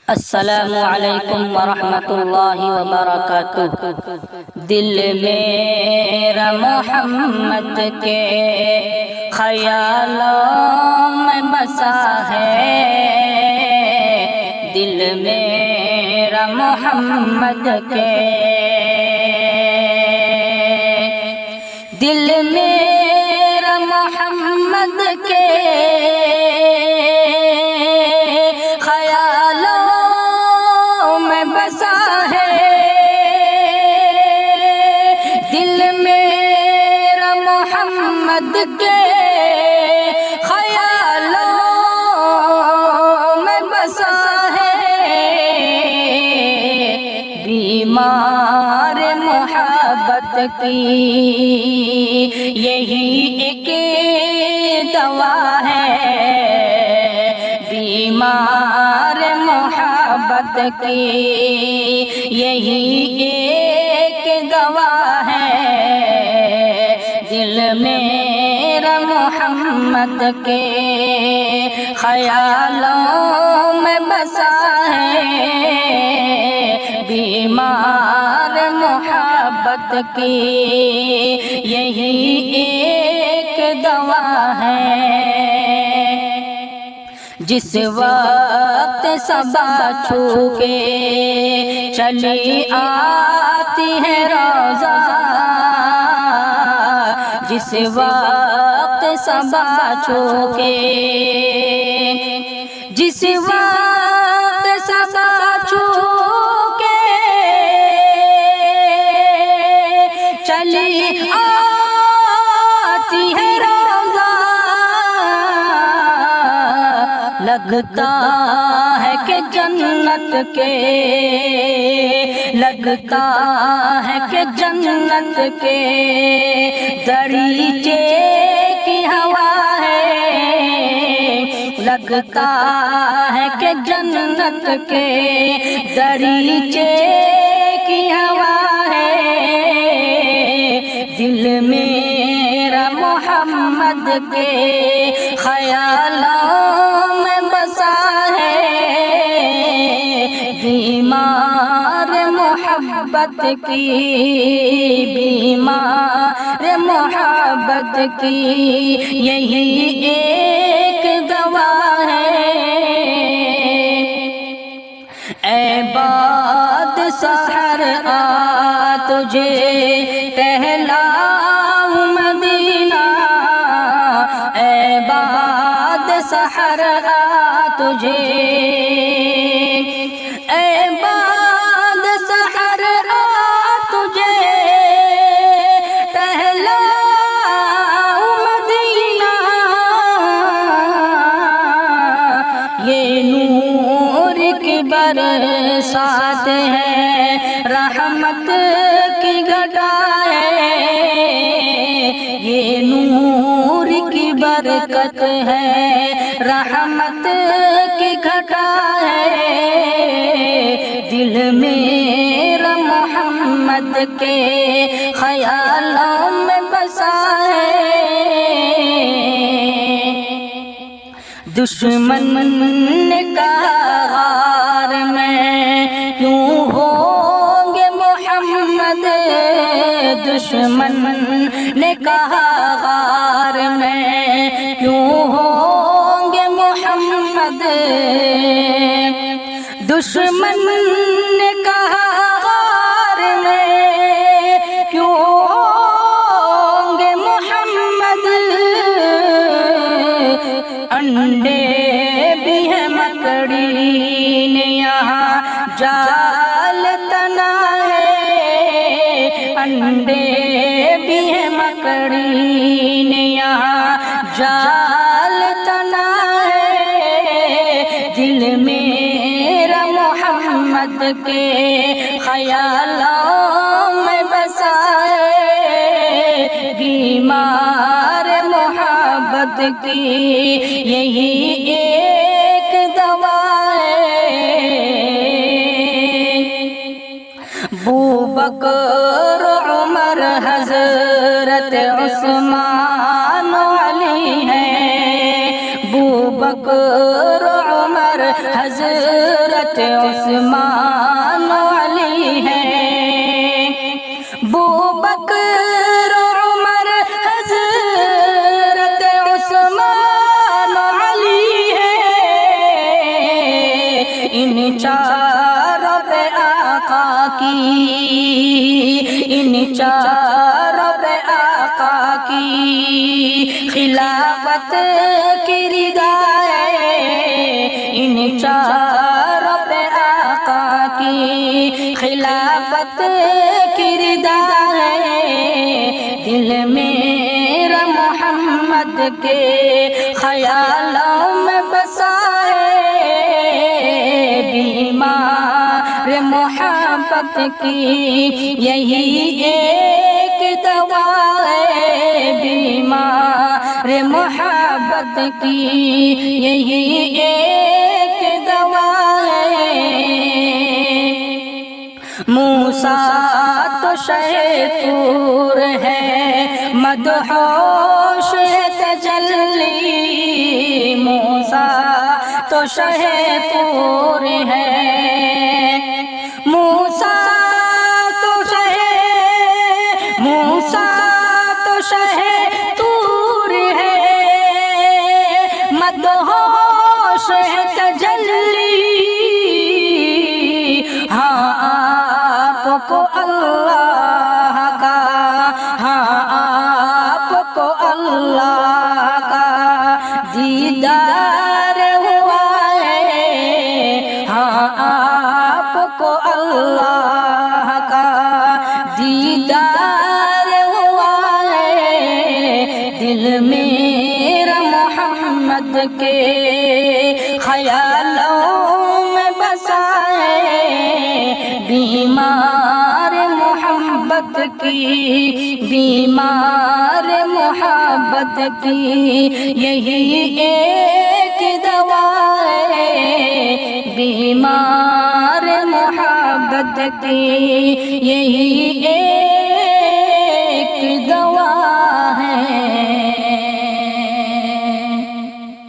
السلام علیکم ورحمۃ اللہ وبرکاتہ۔ دل میرا محمد کے خیالوں میں بسا ہے، دل میرا محمد کے، دل میرا محمد کے بسا ہے، دل میرا محمد کے خیالوں میں بسا ہے، بیمار محبت کی یہی ایک دوا ہے، بیمار محبت کی یہی ایک دوا ہے، دل میرا محمد کے خیالوں میں بسا ہے، بیمار محبت کی یہی ایک دوا ہے۔ جس وقت صبا چھو کے چلی آتی ہے روضہ، جس وقت صبا چھو کے، جس وقت صبا چھو کے چلی آتی ہے روضہ، لگتا ہے کہ جنت کے، لگتا ہے کہ جنت کے دریچے کی ہوا ہے، لگتا ہے کہ جنت کے دریچے کی ہوا ہے، دل میرا محمد کے خیالوں میں بسا ہے، بیمار محبت کی، بیمار محبت کی یہی ایک دوا ہے۔ اے باد سحر آ تجھے کہلاؤں مدینہ، اے باد سحر آ تجھے، اے باد سحر آ تجھے کہلاؤں مدینہ، یہ نور کی برسات ہے، رحمت کی گھٹا ہے، یہ نور کی برکت ہے، رحمت کی گھٹا ہے، دل میرا محمد کے خیالوں میں بسا ہے، دشمن نے کہا غار میں کیوں ہوں گے محمد، دشمن نے کہا غار میں کیوں ہوں گے محمد، دشمن نے کہا غار میں کیوں ہوں گے محمد، انڈے بھی ہیں مکڑی نے یہاں جال تنا ہے، انڈے بھی ہیں مکڑی نے یہاں جال تنا ہے، دل میرا محمد کے خیالوں میں بسا ہے، بیمار محبت کی یہی ایک دوا ہے۔ بکر عمر حضرت عثمان علی ہیں، بکر عمر حضرت حضرت عثمان علی ہیں، بوبکر عمر حضرت عثمان علی ہیں، ان چاروں پہ آقا کی، ان چاروں پہ آقا کی خلافت کی رضا ہے، ان چاروں پہ آقا کی خلافت کی رضا ہے، دل میرا محمد کے خیالوں میں بسا ہے، بیمار محبت کی یہی ایک دوا ہے، بیمار محبت کی یہی ایک دوا ہے۔ موسیٰ تو شہ طور ہے، مدہوش ہے تجلی، موسیٰ تو شہ طور ہے، موسیٰ تو شہ طور ہے، مدہوش ہے تجلی، ہاں آپ کو اللہ کا، ہاں آپ کو اللہ کا دیدار ہوا ہے، ہاں آپ کو اللہ کا دیدار ہوا ہے، دل میرا محمد کے خیالوں میں بسا ہے، بیمار محبت کی، بیمار محبت کی یہی ایک دوا ہے، بیمار محبت کی یہی ایک